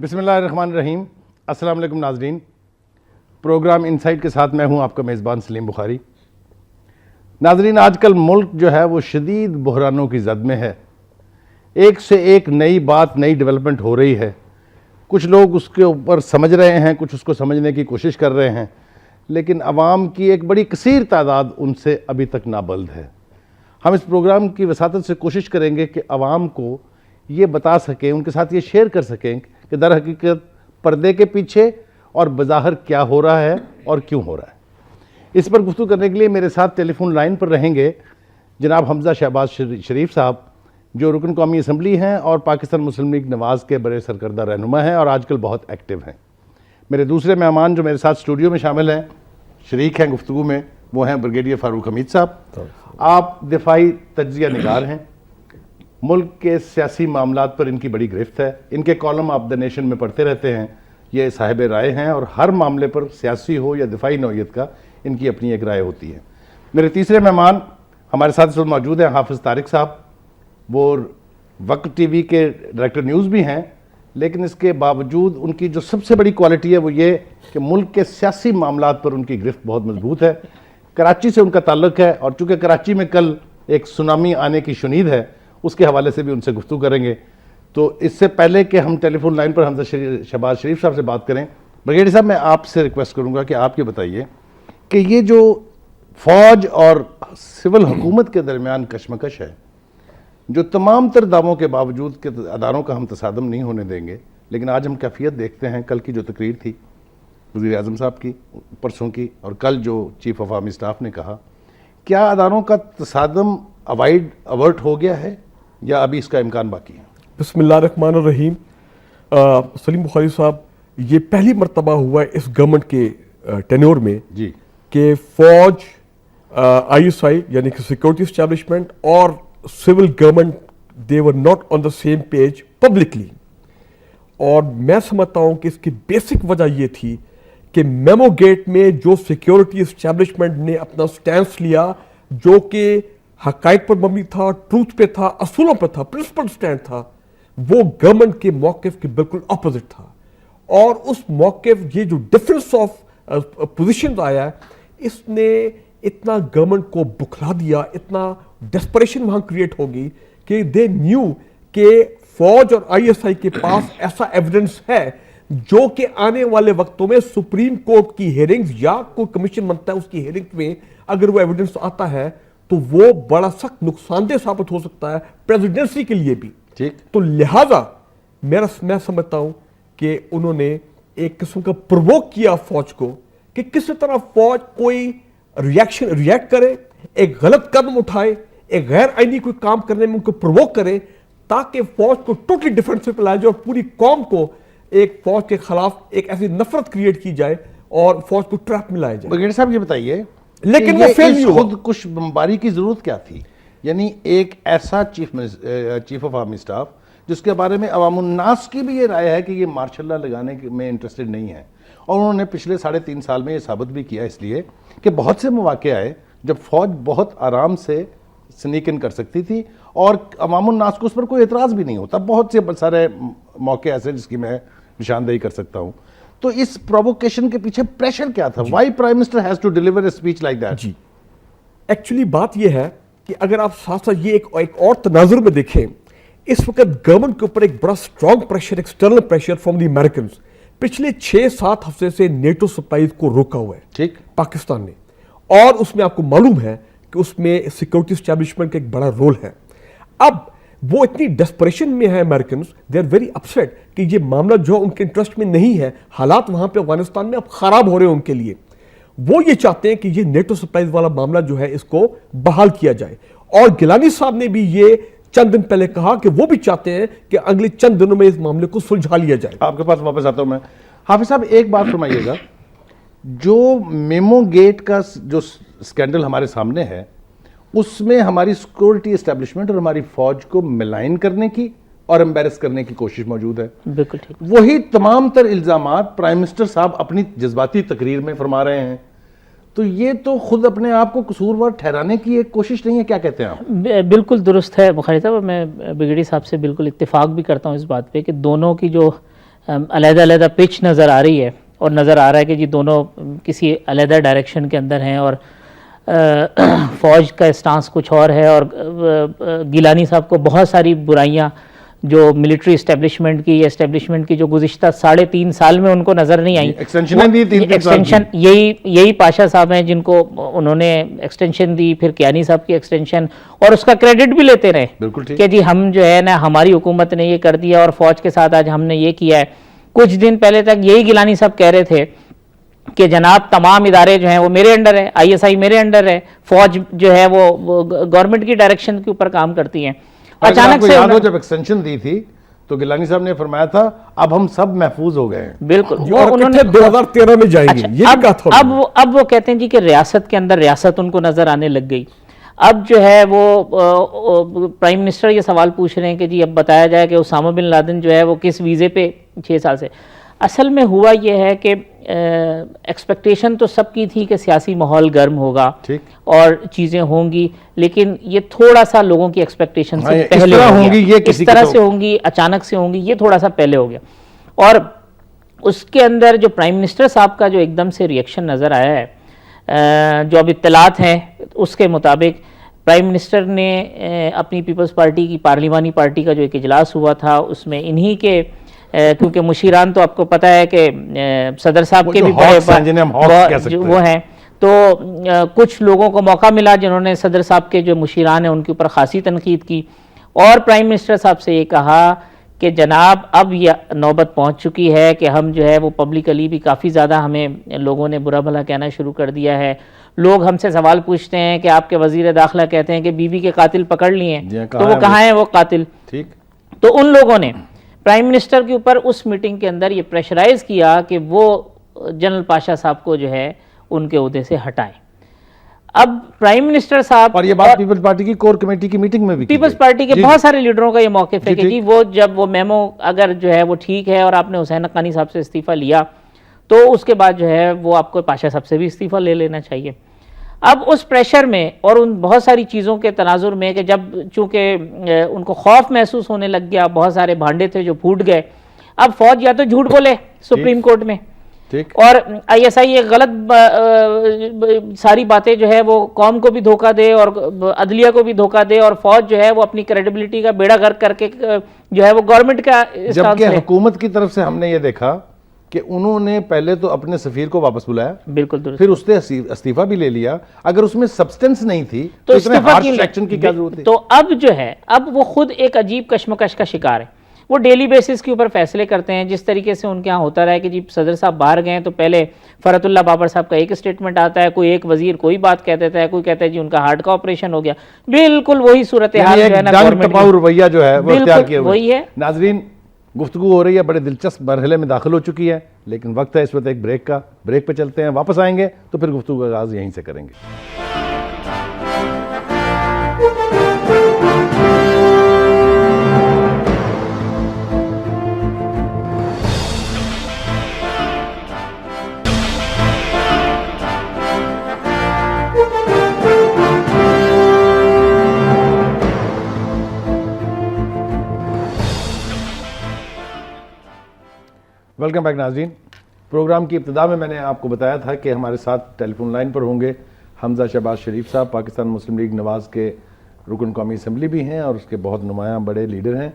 بسم اللہ الرحمن الرحیم. السلام علیکم ناظرین. پروگرام انسائٹ کے ساتھ میں ہوں آپ کا میزبان سلیم بخاری. ناظرین، آج کل ملک جو ہے وہ شدید بحرانوں کی زد میں ہے. ایک سے ایک نئی بات، نئی ڈیولپمنٹ ہو رہی ہے. کچھ لوگ اس کے اوپر سمجھ رہے ہیں، کچھ اس کو سمجھنے کی کوشش کر رہے ہیں، لیکن عوام کی ایک بڑی کثیر تعداد ان سے ابھی تک نابلد ہے. ہم اس پروگرام کی وساطت سے کوشش کریں گے کہ عوام کو یہ بتا سکیں، ان کے ساتھ یہ شیئر کر سکیں کہ در حقیقت پردے کے پیچھے اور بظاہر کیا ہو رہا ہے اور کیوں ہو رہا ہے. اس پر گفتگو کرنے کے لیے میرے ساتھ ٹیلی فون لائن پر رہیں گے جناب حمزہ شہباز شریف صاحب، جو رکن قومی اسمبلی ہیں اور پاکستان مسلم لیگ نواز کے بڑے سرکردہ رہنما ہیں اور آج کل بہت ایکٹیو ہیں. میرے دوسرے مہمان جو میرے ساتھ اسٹوڈیو میں شامل ہیں، شریک ہیں گفتگو میں، وہ ہیں بریگیڈیئر فاروق حمید صاحب. آپ دفاعی تجزیہ نگار ہیں. ملک کے سیاسی معاملات پر ان کی بڑی گرفت ہے. ان کے کالم آپ دا نیشن میں پڑھتے رہتے ہیں. یہ صاحب رائے ہیں اور ہر معاملے پر سیاسی ہو یا دفاعی نوعیت کا ان کی اپنی ایک رائے ہوتی ہے. میرے تیسرے مہمان ہمارے ساتھ اس وقت موجود ہیں حافظ طارق صاحب. وہ وقت ٹی وی کے ڈائریکٹر نیوز بھی ہیں، لیکن اس کے باوجود ان کی جو سب سے بڑی کوالٹی ہے وہ یہ کہ ملک کے سیاسی معاملات پر ان کی گرفت بہت مضبوط ہے. کراچی سے ان کا تعلق ہے اور چونکہ کراچی میں کل ایک سونامی آنے کی شنید ہے، اس کے حوالے سے بھی ان سے گفتگو کریں گے. تو اس سے پہلے کہ ہم ٹیلی فون لائن پر حمزہ شہباز شریف صاحب سے بات کریں، بریگیڈیئر صاحب میں آپ سے ریکویسٹ کروں گا کہ آپ یہ بتائیے کہ یہ جو فوج اور سول حکومت کے درمیان کشمکش ہے، جو تمام تر دعووں کے باوجود کہ اداروں کا ہم تصادم نہیں ہونے دیں گے، لیکن آج ہم کیفیت دیکھتے ہیں. کل کی جو تقریر تھی وزیر اعظم صاحب کی، پرسوں کی، اور کل جو چیف آف آرمی اسٹاف نے کہا، کیا اداروں کا تصادم اوائرٹ ہو گیا ہے یا ابھی اس کا امکان باقی ہے؟ بسم اللہ الرحمن الرحیم. سلیم بخاری صاحب، یہ پہلی مرتبہ ہوا ہے اس گورنمنٹ کے ٹینیور میں جی کہ فوج، آئی ایس آئی یعنی کہ سیکورٹی اسٹیبلشمنٹ اور civil government they were not on the same page publicly. اور میں سمجھتا ہوں کہ اس کی بیسک وجہ یہ تھی کہ میمو گیٹ میں جو سیکورٹی اسٹیبلشمنٹ نے اپنا سٹینس لیا، جو کہ حقائق پر مبنی تھا، ٹروتھ پہ تھا، اصولوں پہ تھا، پرنسپل سٹینڈ تھا، وہ گورنمنٹ کے موقف کے بالکل اپوزٹ تھا. اور اس موقف، یہ جو ڈفرنس آف پوزیشن آیا ہے، اس نے اتنا گورنمنٹ کو بکھلا دیا، اتنا ڈسپریشن وہاں کریٹ ہوگی کہ دے نیو کہ فوج اور آئی ایس آئی کے پاس ایسا ایویڈنس ہے جو کہ آنے والے وقتوں میں سپریم کورٹ کی ہیئرنگز یا کوئی کمیشن بنتا ہے اس کی ہیئرنگ میں اگر وہ ایویڈنس آتا ہے تو وہ بڑا سخت نقصان دہ ثابت ہو سکتا ہے پریزیڈنسی کے لیے بھی. ٹھیک. تو لہٰذا میں سمجھتا ہوں کہ انہوں نے ایک قسم کا پرووک کیا فوج کو کہ کس طرح فوج کوئی ریئیکٹ کرے، ایک غلط قدم اٹھائے، ایک غیر آئینی کوئی کام کرنے میں ان کو پرووک کرے، تاکہ فوج کو ٹوٹلی ڈیفینس پہ لایا جائے اور پوری قوم کو ایک فوج کے خلاف ایک ایسی نفرت کریٹ کی جائے اور فوج کو ٹریپ میں لایا جائے. بریگیڈیئر صاحب یہ بتائیے، لیکن وہ فیل نہیں ہوا. خود کش بمباری کی ضرورت کیا تھی؟ یعنی ایک ایسا چیف آف آرمی اسٹاف جس کے بارے میں عوام الناس کی بھی یہ رائے ہے کہ یہ مارشل لا لگانے میں انٹرسٹڈ نہیں ہے، اور انہوں نے پچھلے 3.5 سال میں یہ ثابت بھی کیا، اس لیے کہ بہت سے مواقع آئے جب فوج بہت آرام سے سنیک ان کر سکتی تھی اور عوام الناس کو اس پر کوئی اعتراض بھی نہیں ہوتا. بہت سے سارے موقع ایسے جس کی میں نشاندہی کر سکتا ہوں. تو اس پرووکیشن کے پیچھے پریشر کیا تھا؟ Why prime minister has to deliver a speech like that? جی ایکچولی بات یہ ہے کہ اگر آپ ساتھ ساتھ یہ ایک اور تناظر میں دیکھیں، اس وقت گورنمنٹ کے اوپر ایک بڑا strong pressure, external pressure from the Americans. پچھلے 6-7 ہفتے سے نیٹو سپلائیز کو روکا ہوا ہے ٹھیک پاکستان نے، اور اس میں آپ کو معلوم ہے کہ اس میں سیکورٹی اسٹیبلشمنٹ کا ایک بڑا رول ہے. اب وہ اتنی ڈسپریشن میں ہے Americans, they are very upset کہ یہ معاملہ جو ان کے انٹرسٹ میں نہیں ہے. حالات وہاں پہ افغانستان میں اب خراب ہو رہے ہیں ان کے لیے. وہ یہ چاہتے ہیں کہ یہ نیٹو سپلائیز والا معاملہ جو ہے اس کو بحال کیا جائے. اور گیلانی صاحب نے بھی یہ چند دن پہلے کہا کہ وہ بھی چاہتے ہیں کہ اگلے چند دنوں میں اس معاملے کو سلجھا لیا جائے. آپ کے پاس واپس آتا ہوں میں. حافظ صاحب ایک بات فرمائیے گا، جو میمو گیٹ کا جو سکینڈل ہمارے سامنے ہے اس میں ہماری سیکورٹی اسٹیبلشمنٹ اور ہماری فوج کو ملائن کرنے کی اور امبیرس کرنے کی کوشش موجود ہے. بالکل ٹھیک. وہی تمام تر الزامات پرائم منسٹر صاحب اپنی جذباتی تقریر میں فرما رہے ہیں. تو یہ تو خود اپنے آپ کو قصوروار ٹھہرانے کی ایک کوشش نہیں ہے، کیا کہتے ہیں آپ؟ بالکل درست ہے بخاری صاحب. میں بریگیڈیئر صاحب سے بالکل اتفاق بھی کرتا ہوں اس بات پہ کہ دونوں کی جو علیحدہ علیحدہ پچ نظر آ رہی ہے اور نظر آ رہا ہے کہ جی دونوں کسی علیحدہ ڈائریکشن کے اندر ہیں, اور فوج کا اسٹانس کچھ اور ہے, اور گیلانی صاحب کو بہت ساری برائیاں جو ملٹری اسٹیبلشمنٹ کی یا اسٹیبلشمنٹ کی جو گزشتہ 3.5 سال میں ان کو نظر نہیں آئی. ایکسٹینشن یہی پاشا صاحب ہیں جن کو انہوں نے ایکسٹینشن دی, پھر کیانی صاحب کی ایکسٹینشن, اور اس کا کریڈٹ بھی لیتے رہے کہ جی ہم جو ہے نا ہماری حکومت نے یہ کر دیا اور فوج کے ساتھ آج ہم نے یہ کیا ہے. کچھ دن پہلے تک یہی گیلانی صاحب کہہ رہے تھے کہ جناب تمام ادارے جو ہیں وہ میرے انڈر ہے, آئی ایس آئی میرے انڈر ہے, فوج جو ہے وہ گورنمنٹ کی ڈائریکشن کے اوپر کام کرتی ہیں. اچانک سے جب ایکسٹینشن دی تھی تو گیلانی صاحب نے فرمایا تھا اب ہم سب محفوظ ہو گئے ہیں. بالکل, انہوں نے 2013 میں جائیں گے یہ کہا تھا. اب وہ کہتے ہیں جی کہ ریاست کے اندر ریاست ان کو نظر آنے لگ گئی. اب جو ہے وہ پرائم منسٹر یہ سوال پوچھ رہے ہیں کہ جی اب بتایا جائے کہ اسامہ بن لادن جو ہے وہ کس ویزے پہ 6 سال سے. اصل میں ہوا یہ ہے کہ ایکسپیکٹیشن تو سب کی تھی کہ سیاسی ماحول گرم ہوگا اور چیزیں ہوں گی, لیکن یہ تھوڑا سا لوگوں کی ایکسپیکٹیشن سے پہلے ہوں گی, اس طرح سے ہوں گی, اچانک سے ہوں گی, یہ تھوڑا سا پہلے ہو گیا. اور اس کے اندر جو پرائم منسٹر صاحب کا جو ایک دم سے ریئیکشن نظر آیا ہے, جو اب اطلاعات ہیں اس کے مطابق پرائم منسٹر نے اپنی پیپلز پارٹی کی پارلیمانی پارٹی کا جو ایک اجلاس ہوا تھا اس میں انہی کے, کیونکہ مشیران تو آپ کو پتہ ہے کہ صدر صاحب کے بھی وہ ہیں, تو کچھ لوگوں کو موقع ملا جنہوں نے صدر صاحب کے جو مشیران ہیں ان کے اوپر خاصی تنقید کی, اور پرائم منسٹر صاحب سے یہ کہا کہ جناب اب یہ نوبت پہنچ چکی ہے کہ ہم جو ہے وہ پبلکلی بھی کافی زیادہ ہمیں لوگوں نے برا بھلا کہنا شروع کر دیا ہے. لوگ ہم سے سوال پوچھتے ہیں کہ آپ کے وزیر داخلہ کہتے ہیں کہ بیوی کے قاتل پکڑ لیے ہیں, تو وہ کہاں ہیں وہ قاتل. تو ان لوگوں نے پرائم منسٹر کے اوپر اس میٹنگ کے اندر یہ پریشرائز کیا کہ وہ جنرل پاشا صاحب کو جو ہے ان کے عہدے سے ہٹائیں. اب پرائم منسٹر صاحب, اور یہ بات پیپلز پارٹی کی کور کمیٹی کی میٹنگ میں بھی, پیپلز پارٹی کے بہت سارے لیڈروں کا یہ موقف ہے کہ جی وہ جب وہ میمو اگر جو ہے وہ ٹھیک ہے اور آپ نے حسین حقانی صاحب سے استعفیٰ لیا تو اس کے بعد جو ہے وہ آپ کو پاشا صاحب سے بھی استعفیٰ لے لینا چاہیے. اب اس پریشر میں اور ان بہت ساری چیزوں کے تناظر میں کہ جب چونکہ ان کو خوف محسوس ہونے لگ گیا, بہت سارے بھانڈے تھے جو پھوٹ گئے, اب فوج یا تو جھوٹ بولے سپریم کورٹ میں, اور آئی ایس آئی ایک غلط ساری باتیں جو ہے وہ قوم کو بھی دھوکہ دے اور عدلیہ کو بھی دھوکہ دے, اور فوج جو ہے وہ اپنی کریڈیبلٹی کا بیڑا غرق کر کے جو ہے وہ گورنمنٹ کا, جبکہ حکومت کی طرف سے ہم نے یہ دیکھا کہ انہوں نے پہلے تو اپنے سفیر کو واپس بلایا, بالکل درست, پھر اس نے استعفیٰ بھی لے لیا. اگر اس میں سبسٹنس نہیں تھی تو اتنے ہارش ایکشن کی کیا ضرورت تھی؟ تو اب جو ہے اب وہ خود ایک عجیب کشمکش کا شکار ہے. وہ ڈیلی بیسس کے اوپر فیصلے کرتے ہیں, جس طریقے سے ان کے ہاں ہوتا رہا ہے کہ جی صدر صاحب باہر گئے تو پہلے فرحت اللہ بابر صاحب کا ایک اسٹیٹمنٹ آتا ہے, کوئی ایک وزیر کوئی بات کہہ دیتا ہے, کوئی کہتا ہے جی ان کا ہارٹ کا آپریشن ہو گیا. بالکل وہی صورتحال جو ہے نا گورنمنٹ رویہ جو ہے وہ اختیار کیا وہی ہے. ناظرین, گفتگو ہو رہی ہے, بڑے دلچسپ مرحلے میں داخل ہو چکی ہے, لیکن وقت ہے اس وقت ایک بریک کا. بریک پہ چلتے ہیں, واپس آئیں گے تو پھر گفتگو کا آغاز یہیں سے کریں گے. ویلکم بیک ناظرین. پروگرام کی ابتدا میں نے آپ کو بتایا تھا کہ ہمارے ساتھ ٹیلی فون لائن پر ہوں گے حمزہ شہباز شریف صاحب, پاکستان مسلم لیگ نواز کے رکن قومی اسمبلی بھی ہیں اور اس کے بہت نمایاں بڑے لیڈر ہیں,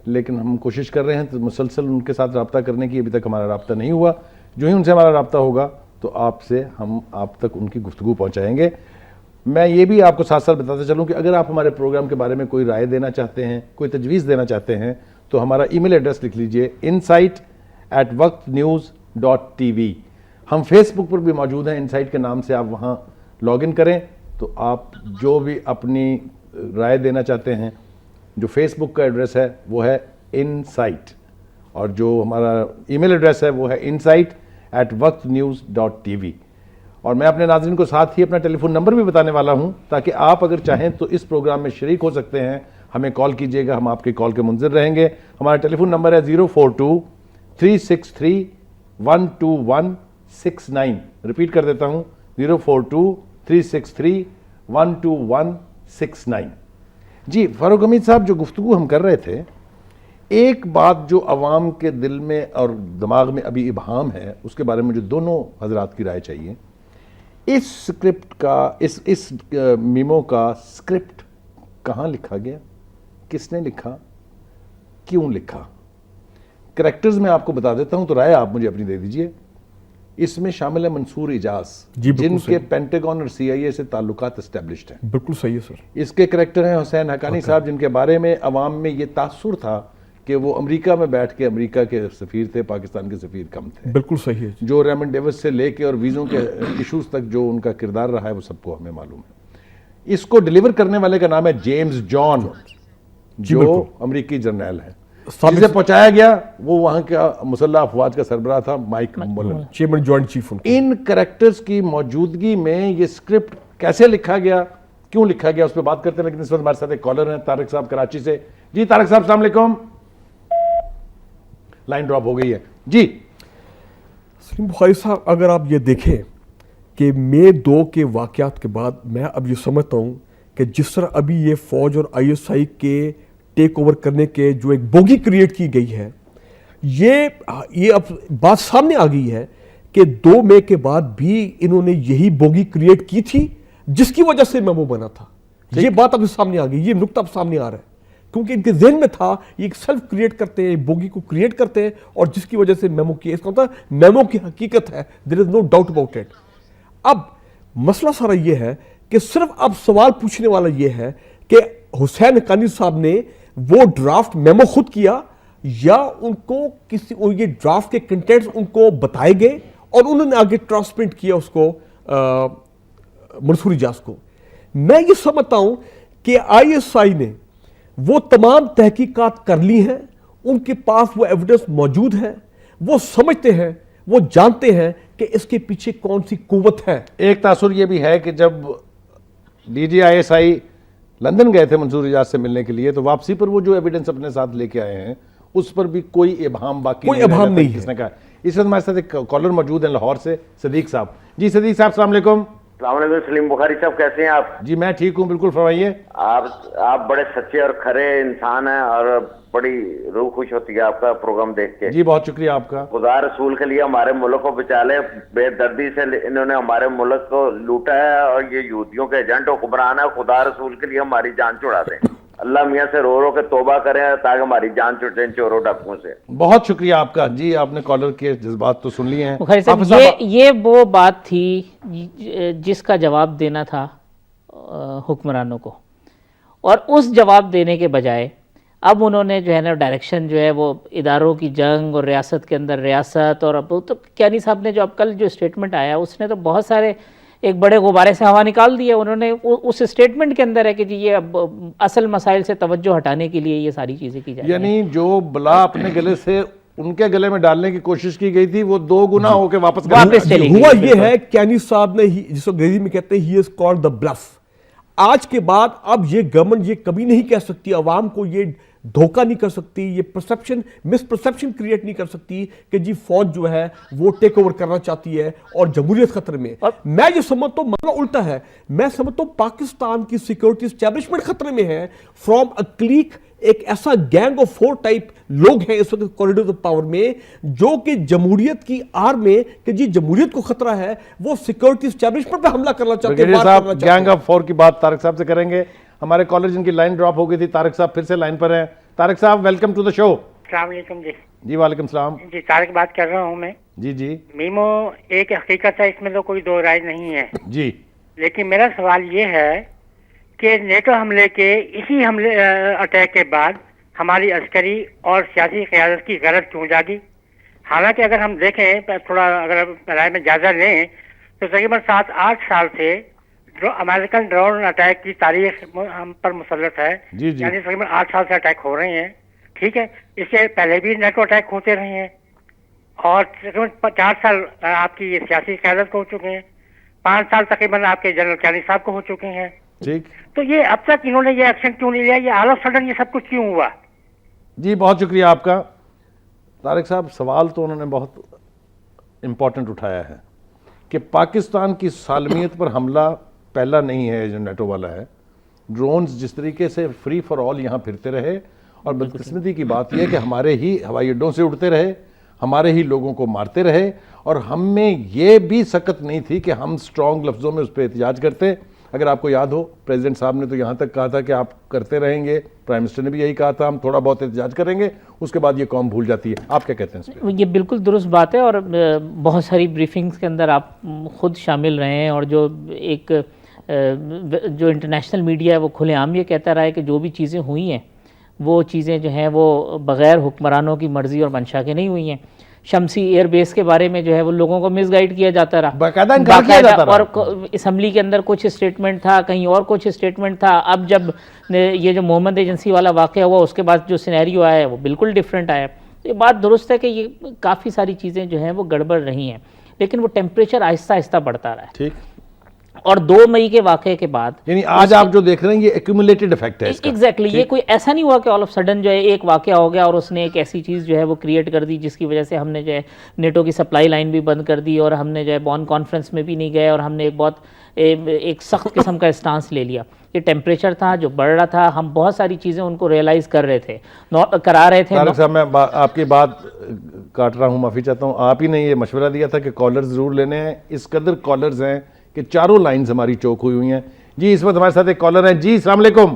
لیکن ہم کوشش کر رہے ہیں تو مسلسل ان کے ساتھ رابطہ کرنے کی. ابھی تک ہمارا رابطہ نہیں ہوا, جو ہی ان سے ہمارا رابطہ ہوگا تو ہم آپ تک ان کی گفتگو پہنچائیں گے. میں یہ بھی آپ کو ساتھ ساتھ بتاتا چلوں کہ اگر آپ ہمارے پروگرام کے بارے میں کوئی رائے دینا چاہتے ہیں, کوئی تجویز دینا چاہتے ہیں, تو ہمارا ای میل ایڈریس لکھ لیجئے insight@waqtnews.tv. ہم فیس بک پر بھی موجود ہیں, انسائٹ کے نام سے آپ وہاں لاگ ان کریں تو آپ جو بھی اپنی رائے دینا چاہتے ہیں, جو فیس بک کا ایڈریس ہے وہ ہے انسائٹ, اور جو ہمارا ای میل ایڈریس ہے وہ ہے insight@waqtnews.tv. اور میں اپنے ناظرین کو ساتھ ہی اپنا ٹیلی فون نمبر بھی بتانے والا ہوں, تاکہ آپ اگر چاہیں تو اس پروگرام میں شریک ہو سکتے ہیں. ہمیں کال کیجئے گا, ہم آپ کی کال کے منتظر رہیں گے. ہمارا ٹیلی فون نمبر ہے 042-363-12169. ریپیٹ کر دیتا ہوں, 042-363-12169. جی فاروق حمید صاحب, جو گفتگو ہم کر رہے تھے ایک بات جو عوام کے دل میں اور دماغ میں ابھی ابہام ہے، اس کے بارے میں جو دونوں حضرات کی رائے چاہیے. اس سکرپٹ کا اس میمو کا سکرپٹ کہاں لکھا گیا، کس نے لکھا، کیوں لکھا؟ کریکٹرز میں آپ کو بتا دیتا ہوں تو رائے آپ مجھے اپنی دے دیجئے. اس میں شامل ہے منصور اجاز، جن کے پینٹاگون اور سی آئی اے سے تعلقات اسٹیبلشڈ ہیں. بالکل صحیح ہے سر. اس کے کریکٹر ہیں حسین حقانی صاحب، جن کے بارے میں عوام میں یہ تاثر تھا کہ وہ امریکہ میں بیٹھ کے امریکہ کے سفیر تھے، پاکستان کے سفیر کم تھے. بالکل صحیح ہے. جو ریمنڈ ڈیوس سے لے کے اور ویزوں کے ایشوز تک جو ان کا کردار رہا ہے وہ سب کو ہمیں معلوم ہے. اس کو ڈیلیور کرنے والے کا نام ہے جیمز جان، جو امریکی جرنیل ہے. جسے پہنچایا گیا وہ وہاں کا مسلح افواج کا سربراہ تھا مائک مولن، چیئرمین جوائنٹ چیف. ان کریکٹرز کی موجودگی میں یہ سکرپٹ کیسے لکھا گیا، کیوں لکھا گیا، اس پہ بات کرتے ہیں. لیکن اس وقت ہمارے ساتھ ایک کالر ہیں طارق صاحب کراچی سے. جی طارق صاحب السلام علیکم. لائن ڈراپ ہو گئی ہے. جی سلیم بخاری صاحب، اگر آپ یہ دیکھیں کہ مئی 2 کے واقعات کے بعد میں اب یہ سمجھتا ہوں کہ جس طرح ابھی یہ فوج اور آئی ایس آئی کے ٹیک اوور کرنے کے جو ایک بوگی کریٹ کی گئی ہے، یہ اب بات سامنے آ گئی ہے کہ 2 مئی کے بعد بھی انہوں نے یہی بوگی کریٹ کی تھی جس کی وجہ سے میمو بنا تھا. یہ بات اب سامنے آ گئی، یہ نقطہ اب سامنے آ رہا ہے کیونکہ ان کے ذہن میں تھا یہ ایک سیلف کریٹ کرتے ہیں، بوگی کو کریٹ کرتے ہیں اور جس کی وجہ سے میمو کی اس کا مطلب میمو کی حقیقت ہے. دیر از نو ڈاؤٹ اباؤٹ اٹ. اب مسئلہ سارا یہ ہے کہ صرف اب سوال پوچھنے والا یہ ہے کہ حسین حقانی صاحب نے وہ ڈرافٹ میمو خود کیا یا ان کو کسی یہ ڈرافٹ کے کنٹینٹس ان کو بتائے گئے اور انہوں نے آگے ٹرانسمٹ کیا اس کو منصور اجاز کو. میں یہ سمجھتا ہوں کہ آئی ایس آئی نے وہ تمام تحقیقات کر لی ہیں، ان کے پاس وہ ایویڈنس موجود ہے، وہ سمجھتے ہیں، وہ جانتے ہیں کہ اس کے پیچھے کون سی قوت ہے. ایک تاثر یہ بھی ہے کہ جب D G I S I London گئے تھے منصور اجاز سے ملنے کے لیے تو واپسی پر وہ جو ایویڈنس اپنے ساتھ لے کے آئے ہیں اس پر بھی کوئی ابہام باقی کوئی ابہام نہیں ہے. کس نے کہا. اس وقت ہمارے ساتھ ایک کالر موجود ہیں لاہور سے، صدیق صاحب. جی صدیق صاحب السلام علیکم. السلام علیکم سلیم بخاری صاحب، کیسے ہیں آپ؟ جی میں ٹھیک ہوں، بالکل فرمائیے. آپ بڑے سچے اور کھرے انسان ہیں اور بڑی روح خوش ہوتی ہے آپ کا پروگرام دیکھ کے. جی بہت شکریہ آپ کا. خدا رسول کے لیے ہمارے ملک کو بچا لے، بے دردی سے انہوں نے ہمارے ملک کو لوٹا ہے اور یہ یہودیوں کے ایجنٹ حکمران ہے. خدا رسول کے لیے ہماری جان چھڑا دیں. اللہ میاں سے رو رو کے توبہ کریں تاکہ ہماری جان چھوٹے ان چوروں ڈاکوؤں سے. بہت شکریہ آپ کا. جی آپ نے کالر کے جذبات تو سن لیے ہیں. بخاری صاحب یہ وہ بات تھی جس کا جواب دینا تھا حکمرانوں کو، اور اس جواب دینے کے بجائے اب انہوں نے جو ہے نا ڈائریکشن جو ہے وہ اداروں کی جنگ اور ریاست کے اندر ریاست، اور اب تو کیانی صاحب نے جو اب کل جو اسٹیٹمنٹ آیا اس نے تو بہت سارے ایک بڑے غبارے سے ہوا نکال دیا. انہوں نے اس اسٹیٹمنٹ کے اندر ہے کہ جی یہ اب اصل مسائل سے توجہ ہٹانے کے لیے یہ ساری چیزیں کی جائیں. یعنی جو بلا اپنے گلے سے ان کے گلے میں ڈالنے کی کوشش کی گئی تھی وہ 2 گنا ہو کے واپس چلی گئی. ہوا یہ ہے کیانی صاحب نے جس کو انگریزی میں کہتے ہیں ہی از کالڈ دی بلف. آج کے بعد اب یہ گورنمنٹ یہ کبھی نہیں کہہ سکتی، عوام کو یہ دھوکہ نہیں کر سکتی، یہ پرسپشن مس پرسپشن کریٹ نہیں کر سکتی کہ جی فوج جو ہے وہ ٹیک اوور کرنا چاہتی ہے اور جمہوریت خطرے میں. میں یہ سمجھتا ہوں مسئلہ الٹا ہے. میں سمجھتا ہوں پاکستان کی سیکورٹی اسٹیبلشمنٹ خطرے میں ہے فرام اے کلیک. ایک ایسا گینگ آف 4 ٹائپ لوگ ہیں اس وقت کوریڈور آف پاور میں جو کہ جمہوریت کی آڑ میں کہ جی جمہوریت کو خطرہ ہے وہ سیکورٹی اسٹیبلشمنٹ پہ حملہ کرنا چاہتے ہیں. گینگ آف 4 کی بات طارق صاحب سے کریں گے. ہمارے کالر جن کی لائن ڈراپ ہو گئی تھی، طارق صاحب پھر سے لائن پر ہیں. طارق صاحب ویلکم ٹو دا شو. السلام علیکم. جی جی وعلیکم السلام. جی طارق بات کر رہا ہوں میں. جی جی میمو ایک حقیقت ہے، اس میں تو کوئی دو رائے نہیں ہے. جی لیکن میرا سوال یہ ہے کہ نیٹو حملے کے اسی اٹیک کے بعد ہماری عسکری اور سیاسی قیادت کی غرض کیوں جاگی؟ حالانکہ اگر ہم دیکھیں تھوڑا اگر رائے میں جائزہ لیں تو تقریباً 7-8 سال سے امریکن ڈرون اٹیک کی تاریخ ہم پر مسلط ہے. جی جی. یعنی تقریباً 8 سال سے اٹیک ہو رہے ہیں. ٹھیک ہے، اس سے پہلے بھی نیٹو اٹیک ہوتے رہے ہیں اور تقریباً 4 سال آپ کی سیاسی قیادت کو ہو چکے ہیں، 5 سال تقریباً آپ کے جنرل کیانی صاحب کو ہو چکے ہیں. ٹھیک. تو یہ اب تک انہوں نے یہ ایکشن کیوں نہیں لیا؟ یہ آل آف سڈن یہ سب کچھ کیوں ہوا؟ جی بہت شکریہ آپ کا. طارق صاحب سوال تو انہوں نے بہت امپورٹنٹ اٹھایا ہے کہ پاکستان کی سالمیت پر حملہ پہلا نہیں ہے جو نیٹو والا ہے. ڈرونز جس طریقے سے فری فار آل یہاں پھرتے رہے اور بدقسمتی کی بات یہ ہے کہ ہمارے ہی ہوائی اڈوں سے اڑتے رہے, ہمارے ہی لوگوں کو مارتے رہے, اور ہم میں یہ بھی سکت نہیں تھی کہ ہم سٹرونگ لفظوں میں اس پہ احتجاج کرتے. اگر آپ کو یاد ہو, پریزیڈنٹ صاحب نے تو یہاں تک کہا تھا کہ آپ کرتے رہیں گے, پرائم منسٹر نے بھی یہی کہا تھا ہم تھوڑا بہت احتجاج کریں گے, اس کے بعد یہ قوم بھول جاتی ہے. آپ کیا کہتے ہیں اس پہ؟ یہ بالکل درست بات ہے, اور بہت ساری بریفنگز کے اندر آپ خود شامل رہے ہیں, اور جو ایک جو انٹرنیشنل میڈیا ہے وہ کھلے عام یہ کہتا رہا ہے کہ جو بھی چیزیں ہوئی ہیں وہ چیزیں جو ہیں وہ بغیر حکمرانوں کی مرضی اور منشا کے نہیں ہوئی ہیں. شمسی ایئر بیس کے بارے میں جو ہے وہ لوگوں کو مس گائیڈ کیا جاتا رہا, باقاعدہ انکار کیا جاتا رہا, اور اسمبلی کے اندر کچھ اسٹیٹمنٹ تھا, کہیں اور کچھ اسٹیٹمنٹ تھا. اب جب یہ جو محمد ایجنسی والا واقعہ ہوا اس کے بعد جو سینیریو آیا ہے وہ بالکل ڈیفرنٹ آیا. یہ بات درست ہے کہ یہ کافی ساری چیزیں جو ہیں وہ گڑبڑ رہی ہیں, لیکن وہ ٹیمپریچر آہستہ آہستہ بڑھتا رہا ہے. ٹھیک. اور 2 مئی کے واقعے کے بعد یعنی آج آپ جو دیکھ رہے ہیں یہ ایکومولیٹڈ ایفیکٹ ہے اس کا. ایگزیکٹلی, یہ کوئی ایسا نہیں ہوا کہ آل آف سڈن جو ہے ایک واقعہ ہو گیا اور اس نے ایک ایسی چیز جو ہے وہ کریٹ کر دی جس کی وجہ سے ہم نے جو ہے نیٹو کی سپلائی لائن بھی بند کر دی, اور ہم نے جو ہے بون کانفرنس میں بھی نہیں گئے, اور ہم نے ایک سخت قسم کا اسٹانس لے لیا. یہ ٹیمپریچر تھا جو بڑھ رہا تھا, ہم بہت ساری چیزیں ان کو ریئلائز کر رہے تھے, کرا رہے تھے. طارق صاحب میں آپ کی بات کاٹ رہا ہوں, معافی چاہتا ہوں. آپ ہی نے یہ مشورہ دیا تھا کہ کالر ضرور لینے ہیں, اس قدر کالرز ہیں کہ چاروں لائنز ہماری چوک ہوئی ہوئی ہیں. جی اس وقت ہمارے ساتھ ایک کالر ہیں. جی السلام علیکم.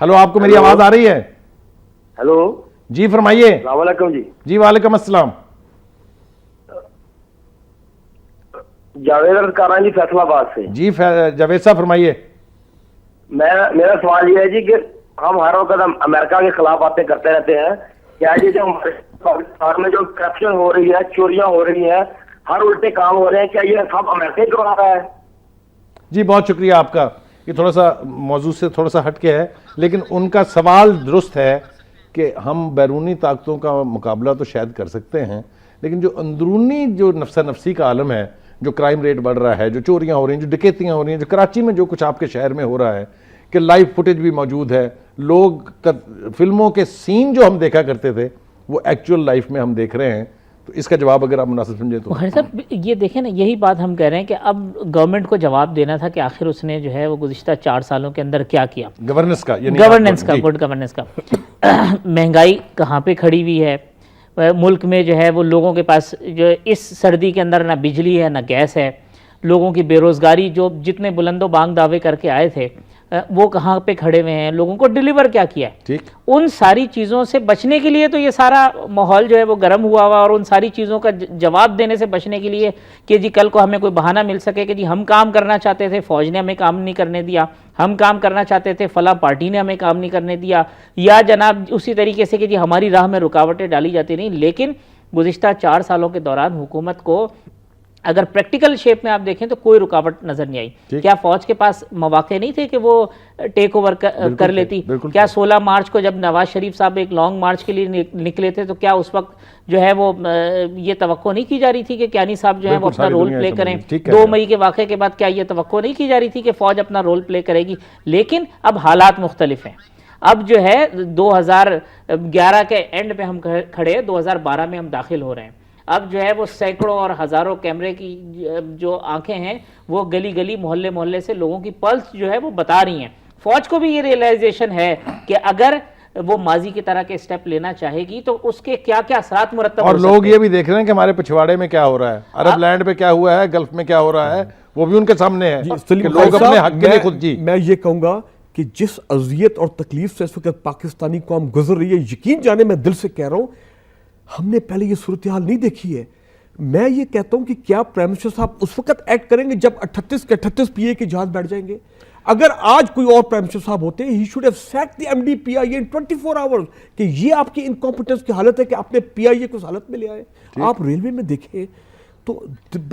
ہلو, آپ کو میری آواز آ رہی ہے؟ ہیلو جی فرمائیے. السلام علیکم. جی جی وعلیکم السلام. جاوید ارکاران جی فیصلہ آباد سے. جی جاوید صاحب فرمائیے. میرا سوال یہ ہے جی کہ ہم ہر وقت امریکہ کے خلاف باتیں کرتے رہتے ہیں, کیا یہ جو ہمارے پاکستان میں جو کرپشن ہو رہی ہے, چوریاں ہو رہی ہیں, ہر الٹے کام ہو رہے ہیں, کیا یہ سب امریکہ کروا رہا ہے؟ جی بہت شکریہ آپ کا. یہ تھوڑا سا موضوع سے تھوڑا سا ہٹ کے ہے, لیکن ان کا سوال درست ہے کہ ہم بیرونی طاقتوں کا مقابلہ تو شاید کر سکتے ہیں, لیکن جو اندرونی جو نفسا نفسی کا عالم ہے, جو کرائم ریٹ بڑھ رہا ہے, جو چوریاں ہو رہی ہیں, جو ڈکیتیاں ہو رہی ہیں, جو کراچی میں جو کچھ آپ کے شہر میں ہو رہا ہے کہ لائیو فوٹیج بھی موجود ہے, لوگ فلموں کے سین جو ہم دیکھا کرتے تھے وہ ایکچوئل لائف میں ہم دیکھ رہے ہیں, تو اس کا جواب اگر آپ مناسب سمجھیں تو. خیر صاحب یہ دیکھیں نا, یہی بات ہم کہہ رہے ہیں کہ اب گورنمنٹ کو جواب دینا تھا کہ آخر اس نے جو ہے وہ گزشتہ 4 سالوں کے اندر کیا کیا. گورننس کا, یعنی گڈ گورننس کا. مہنگائی کہاں پہ کھڑی ہوئی ہے ملک میں, جو ہے وہ لوگوں کے پاس جو اس سردی کے اندر نہ بجلی ہے نہ گیس ہے, لوگوں کی بے روزگاری, جو جتنے بلند و بانگ دعوے کر کے آئے تھے وہ کہاں پہ کھڑے ہوئے ہیں, لوگوں کو ڈیلیور کیا کیا ہے. ٹھیک. ان ساری چیزوں سے بچنے کے لیے تو یہ سارا ماحول جو ہے وہ گرم ہوا ہوا, اور ان ساری چیزوں کا جواب دینے سے بچنے کے لیے کہ جی کل کو ہمیں کوئی بہانہ مل سکے کہ جی ہم کام کرنا چاہتے تھے, فوج نے ہمیں کام نہیں کرنے دیا, ہم کام کرنا چاہتے تھے, فلاں پارٹی نے ہمیں کام نہیں کرنے دیا, یا جناب اسی طریقے سے کہ جی ہماری راہ میں رکاوٹیں ڈالی جاتی نہیں. لیکن گزشتہ 4 سالوں کے دوران حکومت کو اگر پریکٹیکل شیپ میں آپ دیکھیں تو کوئی رکاوٹ نظر نہیں آئی. کیا فوج کے پاس مواقع نہیں تھے کہ وہ ٹیک اوور کر لیتی؟ کیا 16 مارچ کو جب نواز شریف صاحب ایک لانگ مارچ کے لیے نکلے تھے تو کیا اس وقت جو ہے وہ یہ توقع نہیں کی جا رہی تھی کہ کیانی صاحب جو ہے وہ اپنا رول پلے کریں؟ 2 مئی کے واقعے کے بعد کیا یہ توقع نہیں کی جا رہی تھی کہ فوج اپنا رول پلے کرے گی؟ لیکن اب حالات مختلف ہیں. اب جو ہے 2011 کے اینڈ پہ ہم کھڑے, 2012 میں ہم داخل ہو رہے ہیں. اب جو ہے وہ سینکڑوں اور ہزاروں کیمرے کی جو آنکھیں ہیں وہ گلی گلی محلے محلے سے لوگوں کی پلس جو ہے وہ بتا رہی ہیں. فوج کو بھی یہ ریئلائزیشن ہے کہ اگر وہ ماضی کی طرح کے سٹیپ لینا چاہے گی تو اس کے کیا کیا اثرات مرتب ہو سکتے ہیں. اور لوگ یہ بھی دیکھ رہے ہیں کہ ہمارے پچھواڑے میں کیا ہو رہا ہے, عرب لینڈ پہ کیا ہوا ہے, گلف میں کیا ہو رہا ہے, وہ بھی ان کے سامنے ہے کہ لوگ اپنے حق کے لیے خود. جی میں یہ کہوں گا کہ جس اذیت اور تکلیف سے اس وقت پاکستانی قوم گزر رہی ہے, یقین جانے میں دل سے کہہ رہا ہوں, ہم نے پہلے یہ صورتحال نہیں دیکھی ہے. میں یہ کہتا ہوں کہ کیا پرائم منسٹر صاحب اس وقت ایکٹ کریں گے جب 38 کے 38 پی اے کے جہاز بیٹھ جائیں گے؟ اگر آج کوئی اور پرائم منسٹر صاحب ہوتے ہی should have sacked the M D P I A in 24 hours کہ یہ آپ کی انکمپیٹنس کی حالت ہے کہ آپ نے پی آئی اے کو اس حالت میں لے آئے. آپ ریلوے میں دیکھیں تو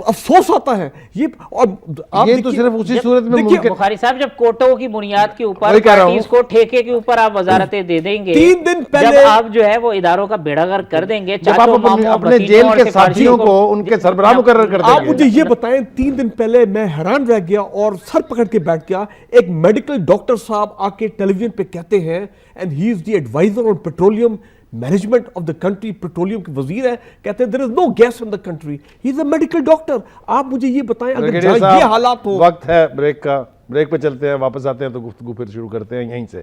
افسوس آتا ہے. یہ اور آپ یہ تو صرف اسی صورت میں ممکن. بخاری صاحب جب کوٹوں کی بنیاد کے اوپر پارٹیز کو ٹھیکے کے اوپر آپ وزارتیں دے دیں گے, 3 دن پہلے جب آپ جو ہے وہ اداروں کا بیڑا غرق کر دیں گے, جب آپ اپنے جیل کے ساتھیوں کو ان کے سربراہ مقرر کر دیں گے. آپ مجھے یہ بتائیں, 3 دن پہلے میں حیران رہ گیا اور سر پکڑ کے بیٹھ گیا. ایک میڈیکل ڈاکٹر صاحب آ کے ٹیلی ویژن پہ کہتے ہیں, and he is the adviser on petroleum management of the country, petroleum کے وزیر ہے, کہتے ہیں there is no gas in the country. he is a medical doctor. آپ مجھے یہ بتائیں اگر یہ حالات ہو. وقت ہے بریک کا, بریک پہ چلتے ہیں, واپس آتے ہیں تو گفتگو پھر شروع کرتے ہیں یہیں سے.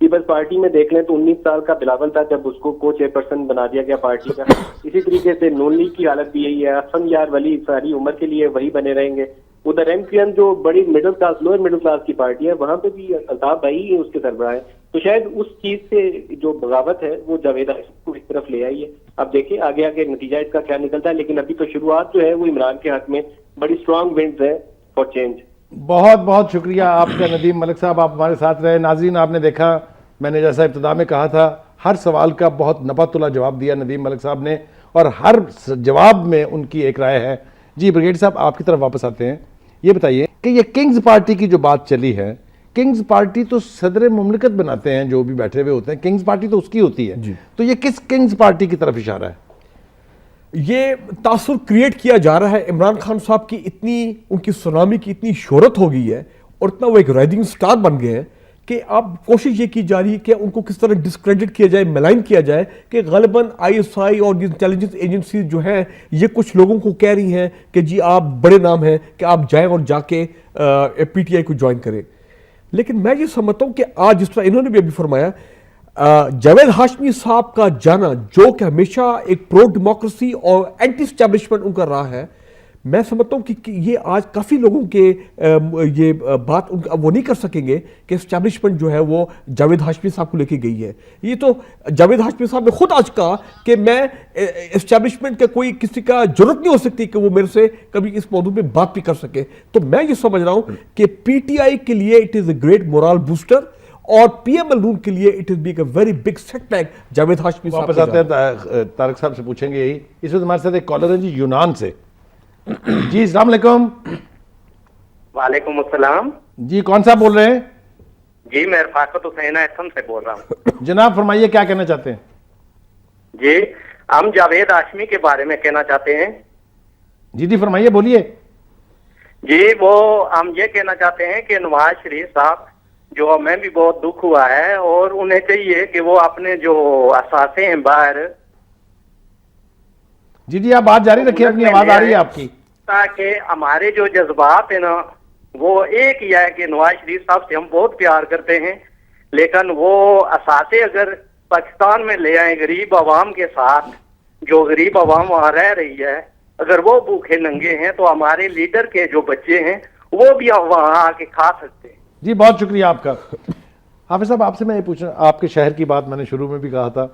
پیپلز پارٹی میں دیکھ لیں تو 19 سال کا بلاول تھا جب اس کو کو چیئر پرسن بنا دیا گیا پارٹی کا. اسی طریقے سے نون لیگ کی حالت بھی یہی ہے. حسن یار ولی ساری عمر کے لیے وہی بنے رہیں گے. ادھر ایم کیو ایم جو بڑی middle class lower middle class کی پارٹی ہے وہاں پہ بھی الطاف بھائی ہی اس کے سربراہ ہیں. تو شاید اس چیز سے جو بغاوت ہے وہ جاوید ہاشمی کو اس طرف لے آئی ہے. اب دیکھیں آگے آگے نتیجہ اس کا کیا نکلتا ہے, لیکن ابھی تو شروعات جو ہے وہ عمران کے حق میں بڑی اسٹرانگ ونڈز ہے فار چینج. بہت بہت شکریہ آپ کا ندیم ملک صاحب, آپ ہمارے ساتھ رہے. ناظرین آپ نے دیکھا, میں نے جیسا ابتدا میں کہا تھا, ہر سوال کا بہت نپا جواب دیا ندیم ملک صاحب نے, اور ہر جواب میں ان کی ایک رائے ہے. جی بریگیڈ صاحب آپ کی طرف واپس آتے ہیں. یہ بتائیے کہ یہ کنگز پارٹی کی جو بات چلی ہے, کنگز پارٹی تو صدر مملکت بناتے ہیں جو بھی بیٹھے ہوئے ہوتے ہیں, کنگز پارٹی تو اس کی ہوتی ہے, تو یہ کس کنگز پارٹی کی طرف اشارہ ہے؟ یہ تاثر کریٹ کیا جا رہا ہے. عمران خان صاحب کی اتنی, ان کی سونامی کی اتنی شہرت ہو گئی ہے اور اتنا وہ ایک رائزنگ سٹار بن گئے ہیں کہ اب کوشش یہ کی جا رہی ہے کہ ان کو کس طرح ڈسکریڈٹ کیا جائے, ملائن کیا جائے, کہ غالباً آئی ایس آئی اور انٹیلیجنس ایجنسیز جو ہیں یہ کچھ لوگوں کو کہہ رہی ہیں کہ جی آپ بڑے نام ہیں کہ آپ جائیں اور جا کے پی ٹی آئی کو جوائن کریں. لیکن میں یہ سمجھتا ہوں کہ آج جس طرح انہوں نے بھی ابھی فرمایا, جاوید ہاشمی صاحب کا جانا جو کہ ہمیشہ ایک پرو ڈیموکریسی اور اینٹی اسٹیبلشمنٹ ان کا رہا ہے, میں سمجھتا ہوں کہ یہ آج کافی لوگوں کے یہ بات وہ نہیں کر سکیں گے کہ اسٹیبلشمنٹ جو ہے وہ جاوید ہاشمی صاحب کو لے کے گئی ہے. یہ تو جاوید ہاشمی صاحب نے خود آج کہا کہ میں اسٹیبلشمنٹ کا کوئی کسی کا ضرورت نہیں ہو سکتی کہ وہ میرے سے کبھی اس موضوع پہ بات بھی کر سکے. تو میں یہ سمجھ رہا ہوں کہ پی ٹی آئی کے لیے it is a great morale booster, اور پی ایم ایل نون کے لیے it is big a very big setback Javed Hashmi صاحب. واپس آتے ہیں, طارق صاحب سے پوچھیں گے یہی. اس وقت ہمارے ساتھ ایک کالر ہے جی یونان سے. جی السلام علیکم. وعلیکم السلام. جی کون صاحب بول رہے ہیں؟ جی میں رفاقت حسین ایسم سے بول رہا ہوں. جناب فرمائیے کیا کہنا چاہتے ہیں؟ جی ہم جاوید ہاشمی کے بارے میں کہنا چاہتے ہیں. جی فرمائیے, بولیے. جی وہ ہم یہ کہنا چاہتے ہیں کہ نواز شریف صاحب جو ہمیں بھی بہت دکھ ہوا ہے, اور انہیں چاہیے کہ وہ اپنے جو اثاثے ہیں باہر. جی آپ بات جاری رکھیں, اپنی آواز آ رہی ہے آپ کی. تاکہ ہمارے جو جذبات ہیں نا وہ ایک ہی ہے کہ نواز شریف صاحب سے ہم بہت پیار کرتے ہیں, لیکن وہ اثاثے اگر پاکستان میں لے آئیں غریب عوام کے ساتھ, جو غریب عوام وہاں رہ رہی ہے, اگر وہ بھوکے ننگے ہیں تو ہمارے لیڈر کے جو بچے ہیں وہ بھی وہاں آ کے کھا سکتے ہیں. جی بہت شکریہ آپ کا. حافظ صاحب آپ سے میں یہ پوچھنا, آپ کے شہر کی بات میں نے شروع میں بھی کہا تھا,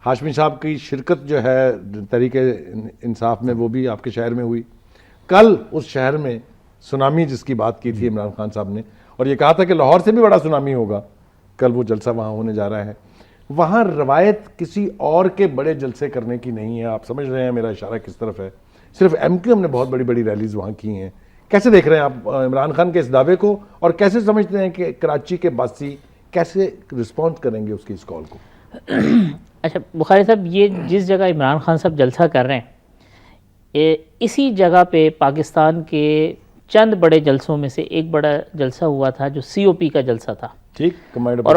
ہاشمی صاحب کی شرکت جو ہے تحریک انصاف میں وہ بھی آپ کے شہر میں ہوئی. کل اس شہر میں سونامی جس کی بات کی تھی عمران خان صاحب نے, اور یہ کہا تھا کہ لاہور سے بھی بڑا سونامی ہوگا, کل وہ جلسہ وہاں ہونے جا رہا ہے. وہاں روایت کسی اور کے بڑے جلسے کرنے کی نہیں ہے. آپ سمجھ رہے ہیں میرا اشارہ کس طرف ہے؟ صرف ایم کیو ایم نے بہت بڑی بڑی ریلیز وہاں کی ہیں. کیسے دیکھ رہے ہیں آپ عمران خان کے اس دعوے کو, اور کیسے سمجھتے ہیں کہ کراچی کے باسی کیسے رسپونس کریں گے اس کی اس کال کو؟ اچھا بخاری صاحب, یہ جس جگہ عمران خان صاحب جلسہ کر رہے ہیں, اسی جگہ پہ پاکستان کے چند بڑے جلسوں میں سے ایک بڑا جلسہ ہوا تھا جو سی او پی کا جلسہ تھا, ٹھیک, اور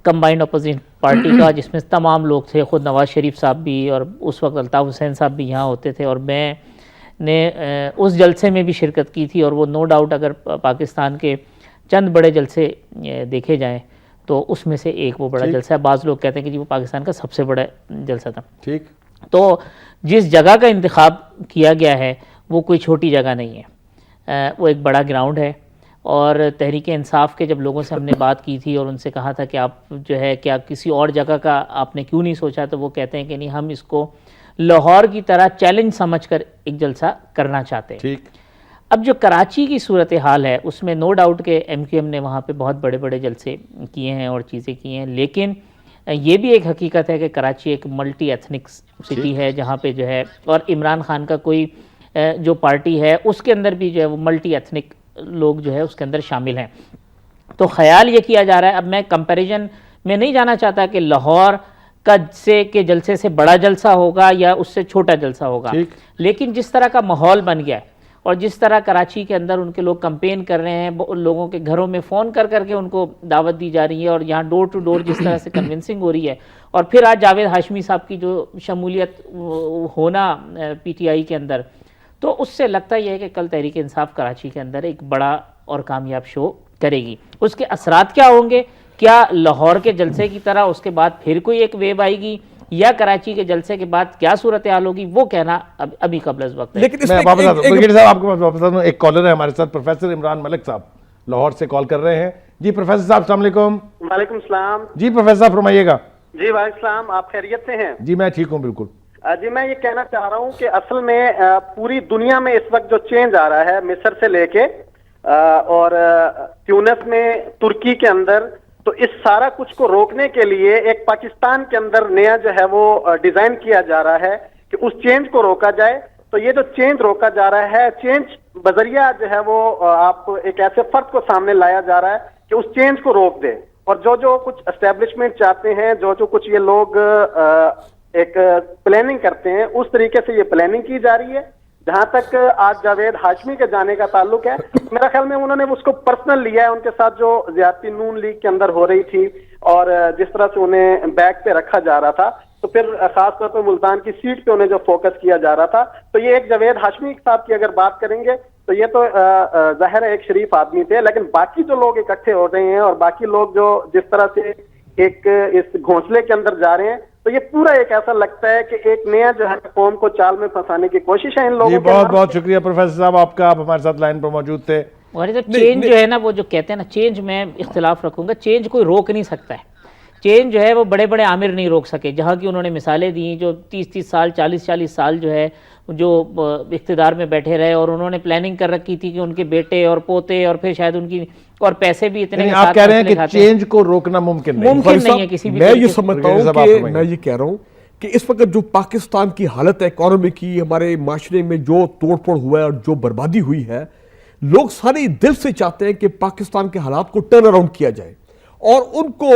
کمبائنڈ اپوزیشن پارٹی کا, جس میں تمام لوگ تھے, خود نواز شریف صاحب بھی, اور اس وقت الطاف حسین صاحب بھی یہاں ہوتے تھے, اور میں نے اس جلسے میں بھی شرکت کی تھی. اور وہ نو ڈاؤٹ اگر پاکستان کے چند بڑے جلسے دیکھے جائیں تو اس میں سے ایک وہ بڑا جلسہ ہے. بعض لوگ کہتے ہیں کہ جی وہ پاکستان کا سب سے بڑا جلسہ تھا. ٹھیک, تو جس جگہ کا انتخاب کیا گیا ہے وہ کوئی چھوٹی جگہ نہیں ہے, وہ ایک بڑا گراؤنڈ ہے. اور تحریک انصاف کے جب لوگوں سے ہم نے بات کی تھی اور ان سے کہا تھا کہ آپ جو ہے کیا کسی اور جگہ کا آپ نے کیوں نہیں سوچا, تو وہ کہتے ہیں کہ نہیں, ہم اس کو لاہور کی طرح چیلنج سمجھ کر ایک جلسہ کرنا چاہتے ہیں. ٹھیک. اب جو کراچی کی صورتحال ہے اس میں نو ڈاؤٹ کہ ایم کیو ایم نے وہاں پہ بہت بڑے بڑے جلسے کیے ہیں اور چیزیں کی ہیں, لیکن یہ بھی ایک حقیقت ہے کہ کراچی ایک ملٹی ایتھنک سٹی ہے جہاں پہ جو ہے, اور عمران خان کا کوئی جو پارٹی ہے اس کے اندر بھی جو ہے وہ ملٹی ایتھنک لوگ جو ہے اس کے اندر شامل ہیں. تو خیال یہ کیا جا رہا ہے, اب میں کمپیریزن میں نہیں جانا چاہتا کہ لاہور کا کے جلسے سے بڑا جلسہ ہوگا یا اس سے چھوٹا جلسہ ہوگا, لیکن جس طرح کا ماحول بن گیا ہے اور جس طرح کراچی کے اندر ان کے لوگ کمپین کر رہے ہیں, لوگوں کے گھروں میں فون کر کر کے ان کو دعوت دی جا رہی ہے, اور یہاں ڈور ٹو ڈور جس طرح سے کنونسنگ ہو رہی ہے, اور پھر آج جاوید ہاشمی صاحب کی جو شمولیت ہونا پی ٹی آئی کے اندر, تو اس سے لگتا یہ ہے کہ کل تحریک انصاف کراچی کے اندر ایک بڑا اور کامیاب شو کرے گی. اس کے اثرات کیا ہوں گے کیا لاہور کے جلسے کی طرح اس کے بعد پھر کوئی ایک ویو آئے گی یا کراچی کے جلسے کے بعد کیا صورتحال ہوگی وہ کہنا ابھی قبل از وقت ہے. لیکن اس میں میں واپس آتا ہوں برگیڈیئر صاحب، آپ کے پاس واپس آتا ہوں. ایک کالر ہے ہمارے ساتھ، پروفیسر عمران ملک صاحب لاہور سے کال کر رہے ہیں. جی پروفیسر صاحب السلام علیکم. وعلیکم السلام. جی پروفیسر صاحب فرمائیے گا. جی وعلیکم السلام، آپ خیریت سے ہیں؟ جی میں ٹھیک ہوں بالکل. جی میں یہ کہنا چاہ رہا ہوں کہ اصل میں پوری دنیا میں اس وقت جو چینج آ رہا ہے مصر سے لے کے اور تیونس میں، ترکی کے اندر، تو اس سارا کچھ کو روکنے کے لیے ایک پاکستان کے اندر نیا جو ہے وہ ڈیزائن کیا جا رہا ہے کہ اس چینج کو روکا جائے. تو یہ جو چینج روکا جا رہا ہے، چینج بذریعہ جو ہے وہ آپ ایک ایسے فرد کو سامنے لایا جا رہا ہے کہ اس چینج کو روک دے. اور جو کچھ اسٹیبلشمنٹ چاہتے ہیں، جو کچھ یہ لوگ ایک پلاننگ کرتے ہیں، اس طریقے سے یہ پلاننگ کی جا رہی ہے. جہاں تک آج جاوید ہاشمی کے جانے کا تعلق ہے، میرا خیال میں انہوں نے اس کو پرسنل لیا ہے. ان کے ساتھ جو زیادتی نون لیگ کے اندر ہو رہی تھی اور جس طرح سے انہیں بیک پہ رکھا جا رہا تھا، تو پھر خاص طور پہ ملتان کی سیٹ پہ انہیں جو فوکس کیا جا رہا تھا، تو یہ ایک جاوید ہاشمی صاحب کی اگر بات کریں گے تو یہ تو ظاہر ہے ایک شریف آدمی تھے. لیکن باقی جو لوگ اکٹھے ہو رہے ہیں اور باقی لوگ جو جس طرح سے ایک اس گھونسلے کے اندر جا رہے ہیں، تو یہ پورا ایک ایسا لگتا ہے کہ ایک نیا جو ہے قوم کو چال میں پھنسانے کی کوشش ہے ان لوگوں جی کی. بہت بہت شکریہ پروفیسر صاحب آپ کا، آپ ہمارے ساتھ لائن پر موجود تھے. اور چینج جو ہے نا، وہ جو کہتے ہیں نا چینج، میں اختلاف رکھوں گا. چینج کوئی روک نہیں سکتا ہے. چینج جو ہے وہ بڑے بڑے عامر نہیں روک سکے. جہاں کی انہوں نے مثالیں دیں، جو 30 سال 40 سال جو ہے جو اقتدار میں بیٹھے رہے اور انہوں نے پلاننگ کر رکھی تھی کہ ان کے بیٹے اور پوتے اور پھر شاید ان کی اور پیسے بھی اتنے. آپ کہہ رہے ہیں کہ چینج کو روکنا ممکن نہیں ہے کسی بھی. میں یہ سمجھتا ہوں کہ میں یہ کہہ رہا ہوں کہ اس وقت جو پاکستان کی حالت ہے اکانومی کی، ہمارے معاشرے میں جو توڑ پھوڑ ہوا ہے اور جو بربادی ہوئی ہے، لوگ سارے دل سے چاہتے ہیں کہ پاکستان کے حالات کو ٹرن اراؤنڈ کیا جائے. اور ان کو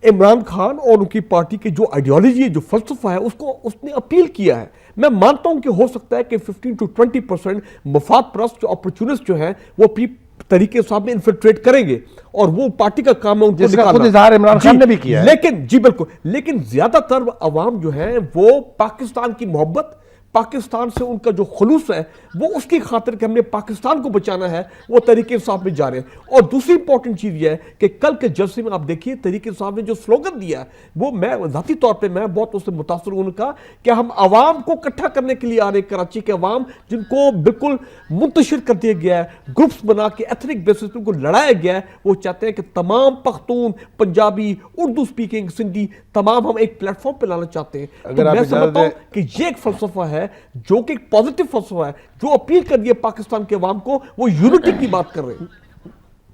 عمران خان اور ان کی پارٹی کی جو آئیڈیالوجی ہے، جو فلسفہ ہے، اس نے اپیل کیا ہے. میں مانتا ہوں کہ ہو سکتا ہے کہ 15 to 20% مفاد پرست جو اپرچونسٹ جو ہیں وہ اپنی طریقے صاحب میں انفلٹریٹ کریں گے اور وہ پارٹی کا کام ہے ان کو نکالنا. خود اظہار عمران خان نے بھی کیا ہے. لیکن جی بالکل، لیکن زیادہ تر عوام جو ہیں وہ پاکستان کی محبت، پاکستان سے ان کا جو خلوص ہے، وہ اس کی خاطر کہ ہم نے پاکستان کو بچانا ہے، وہ تحریک انصاف میں جا رہے ہیں. اور دوسری امپورٹنٹ چیز یہ ہے کہ کل کے جلسے میں آپ دیکھیے تحریک انصاف نے جو سلوگن دیا ہے، وہ میں ذاتی طور پہ میں بہت اس سے متاثر ہوں. ان کا کہ ہم عوام کو اکٹھا کرنے کے لیے آ رہے ہیں، کراچی کے عوام جن کو بالکل منتشر کر دیا گیا ہے، گروپس بنا کے ایتھنک بیسس پہ ان کو لڑایا گیا ہے. وہ چاہتے ہیں کہ تمام پختون، پنجابی، اردو سپیکنگ، سندھی، تمام ہم ایک پلیٹ فارم پہ لانا چاہتے ہیں. تو میں سمجھتا ہوں کہ یہ ایک فلسفہ ہے جو کہ ایک پازیٹیو فلسفہ ہے، جو اپیل کر دیا پاکستان کے عوام کو، وہ یونٹی کی بات کر رہے ہیں.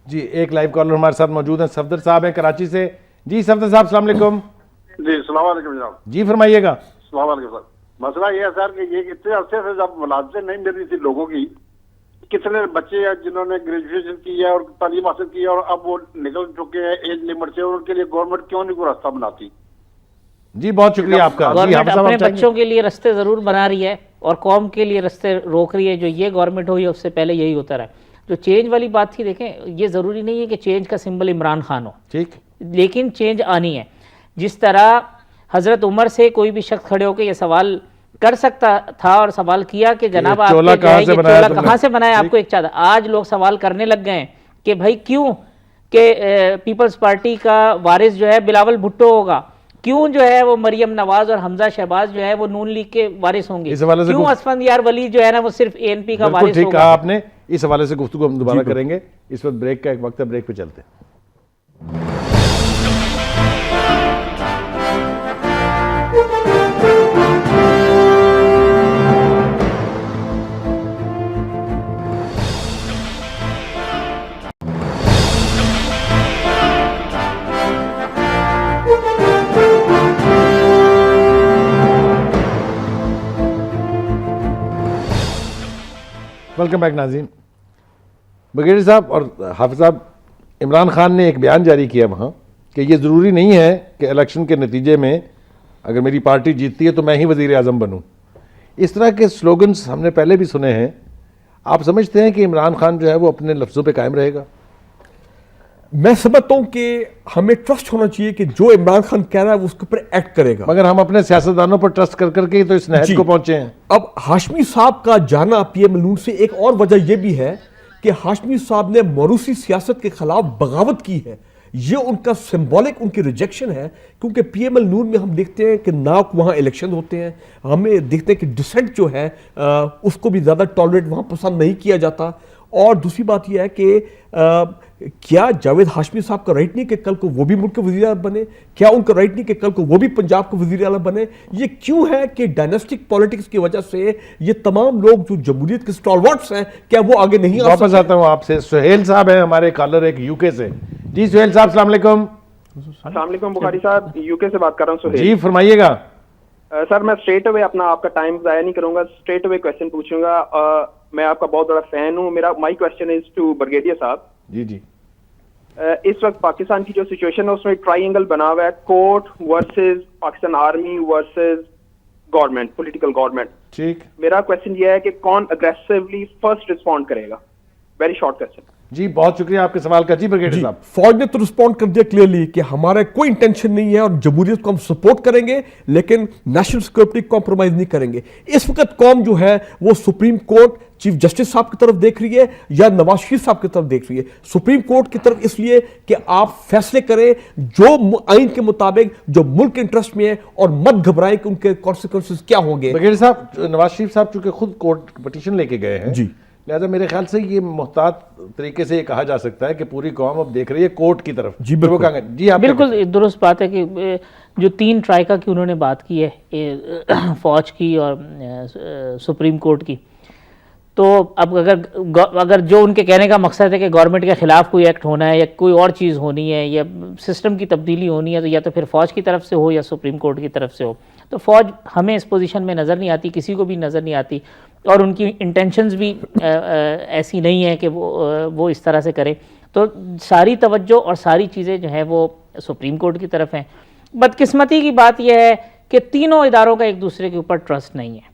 جی ایک لائیو کالر ہمارے ساتھ موجود ہیں، صفدر صاحب ہیں کراچی سے. جی صفدر صاحب السلام علیکم. جی السلام علیکم جناب. جی فرمائیے گا. السلام علیکم سر. مسئلہ یہ ہے سر کہ یہ اتنے عرصے سے جب ملازمتیں نہیں مل رہی تھی لوگوں کی، کتنے بچے ہیں جنہوں نے گریجویشن کی ہے اور تعلیم حاصل کی ہے اور اب وہ نکل چکے ہیں ایج لمٹ سے، اور ان کے لیے گورنمنٹ کیوں نہیں کوئی راستہ بناتی؟ جی بہت شکریہ آپ کا. گورنمنٹ اپنے بچوں کے لیے رستے ضرور بنا رہی ہے اور قوم کے لیے رستے روک رہی ہے. جو یہ گورنمنٹ ہوئی ہے اس سے پہلے یہی ہوتا رہا. جو چینج والی بات تھی، دیکھیں یہ ضروری نہیں ہے کہ چینج کا سمبل عمران خان ہو، ٹھیک، لیکن چینج آنی ہے. جس طرح حضرت عمر سے کوئی بھی شخص کھڑے ہو کے یہ سوال کر سکتا تھا اور سوال کیا کہ جناب آپ چولہا کہاں سے بنایا آپ کو ایک چادر. آج لوگ سوال کرنے لگ گئے ہیں کہ بھائی کیوں کہ پیپلز پارٹی کا وارث جو ہے بلاول بھٹو ہوگا، کیوں جو ہے وہ مریم نواز اور حمزہ شہباز جو ہے وہ نون لیگ کے وارث ہوں گے، کیوں اسفندیار ولی جو ہے نا وہ صرف اے این پی کا وارث ہوگا. ٹھیک کہا آپ نے. اس حوالے سے گفتگو ہم دوبارہ کریں گے. اس وقت بریک کا ایک وقت ہے، بریک پہ چلتے ہیں. ویلکم بیک ناظرین. بگیڑی صاحب اور حافظ صاحب، عمران خان نے ایک بیان جاری کیا وہاں کہ یہ ضروری نہیں ہے کہ الیکشن کے نتیجے میں اگر میری پارٹی جیتتی ہے تو میں ہی وزیر اعظم بنوں. اس طرح کے سلوگنز ہم نے پہلے بھی سنے ہیں. آپ سمجھتے ہیں کہ عمران خان جو ہے وہ اپنے لفظوں پہ قائم رہے گا؟ میں سمجھتا ہوں کہ ہمیں ٹرسٹ ہونا چاہیے کہ جو عمران خان کہہ رہا ہے وہ اس کے اوپر ایکٹ کرے گا. مگر ہم اپنے سیاستدانوں پر ٹرسٹ کر کر کے تو اس نہج کو پہنچے ہیں. اب ہاشمی صاحب کا جانا پی ایم نون سے ایک اور وجہ یہ بھی ہے کہ ہاشمی صاحب نے موروثی سیاست کے خلاف بغاوت کی ہے. یہ ان کا سمبولک ان کی ریجیکشن ہے, کیونکہ پی ایم ایل نون میں ہم دیکھتے ہیں کہ نہ وہاں الیکشن ہوتے ہیں, ہمیں دیکھتے ہیں کہ ڈسینٹ جو ہے اس کو بھی زیادہ ٹالریٹ وہاں پسند نہیں کیا جاتا. اور دوسری بات یہ ہے کہ کیا جاوید ہاشمی صاحب کا رائٹ نہیں کہ کل کو وہ بھی ملک کے وزیر اعلیٰ بنے؟ کیا ان کا رائٹ نہیں کہ کل کو وہ بھی پنجاب کے وزیر اعلیٰ بنے؟ یہ کیوں ہے کہ ڈائناسٹک پالیٹکس کی وجہ سے یہ تمام لوگ جو جمہوریت کے سٹالورٹس ہیں کیا وہ آگے نہیں آ سکتے؟ واپس آتا ہوں آپ سے. سہیل صاحب ہیں ہمارے کالر ایک یو کے سے. جی سہیل صاحب السلام علیکم. السلام علیکم بخاری صاحب, یو کے سے بات کر رہا ہوں. سہیل جی فرمائیے گا. سر میں اسٹریٹ اوے اپنا آپ کا ٹائم ضائع نہیں کروں گا, اسٹریٹ اوے کویشچن پوچھوں گا. میں آپ کا بہت بڑا فین ہوں. مائی کویشچن از ٹو بریگیڈیئر صاحب. جی جی. اس وقت پاکستان کی جو سچویشن ہے اس میں ٹرائی اینگل بنا ہوا ہے, court versus Pakistan army versus government, political government. ٹھیک. میرا کویشچن یہ ہے کہ کون اگریسولی فرسٹ رسپونڈ کرے گا؟ Very short question. جی بہت شکریہ آپ کے سوال کا. جی بریگیڈیئر صاحب. فوج نے تو رسپونڈ کر دیا کلیئرلی کہ ہمارا کوئی انٹینشن نہیں ہے اور جمہوریت کو ہم سپورٹ کریں گے لیکن نیشنل سیکورٹی کمپرومائز نہیں کریں گے. اس وقت قوم جو ہے وہ سپریم کورٹ چیف جسٹس صاحب کی طرف دیکھ رہی ہے یا نواز شریف صاحب کی طرف دیکھ رہی ہے؟ سپریم کورٹ کی طرف اس لیے کہ آپ فیصلے کریں جو آئین کے مطابق جو ملک انٹرسٹ میں ہے اور مت گھبرائیں کہ ان کے کانسیکوینسز کیا ہوں گے. بریگیڈیئر صاحب نواز شریف صاحب چونکہ خود کورٹ پٹیشن لے کے گئے ہیں, جی لہذا میرے خیال سے یہ محتاط طریقے سے یہ کہا جا سکتا ہے کہ پوری قوم اب دیکھ رہی ہے کورٹ کی طرف. جی بالکل. جی آپ بالکل درست بات ہے کہ جو 3 ٹرائیکا کی انہوں نے بات کی ہے, فوج کی اور سپریم کورٹ کی, تو اب اگر جو ان کے کہنے کا مقصد ہے کہ گورنمنٹ کے خلاف کوئی ایکٹ ہونا ہے یا کوئی اور چیز ہونی ہے یا سسٹم کی تبدیلی ہونی ہے تو یا تو پھر فوج کی طرف سے ہو یا سپریم کورٹ کی طرف سے ہو. تو فوج ہمیں اس پوزیشن میں نظر نہیں آتی, کسی کو بھی نظر نہیں آتی, اور ان کی انٹینشنز بھی ایسی نہیں ہیں کہ وہ اس طرح سے کریں. تو ساری توجہ اور ساری چیزیں جو ہیں وہ سپریم کورٹ کی طرف ہیں. بدقسمتی کی بات یہ ہے کہ تینوں اداروں کا ایک دوسرے کے اوپر ٹرسٹ نہیں ہے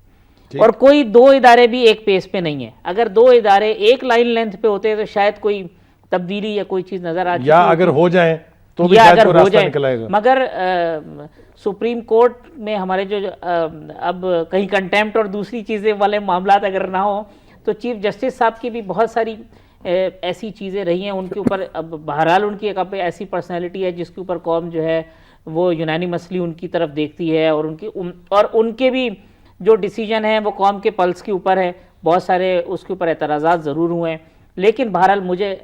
اور کوئی 2 ادارے بھی ایک پیس پہ نہیں ہیں. اگر 2 ادارے ایک لائن لینتھ پہ ہوتے تو شاید کوئی تبدیلی یا کوئی چیز نظر آتی, یا اگر ہو جائیں تو بھی شاید کوئی راستہ نکل آئے گا. مگر سپریم کورٹ میں ہمارے جو اب کہیں کنٹیمپٹ اور دوسری چیزیں والے معاملات اگر نہ ہوں تو چیف جسٹس صاحب کی بھی بہت ساری ایسی چیزیں رہی ہیں ان کے اوپر. اب بہرحال ان کی ایک ایسی پرسنالٹی ہے جس کے اوپر قوم جو ہے وہ یونانیمسلی ان کی طرف دیکھتی ہے, اور ان کے بھی جو ڈیسیجن ہیں وہ قوم کے پلس کے اوپر ہے. بہت سارے اس کے اوپر اعتراضات ضرور ہوئے ہیں, لیکن بہرحال مجھے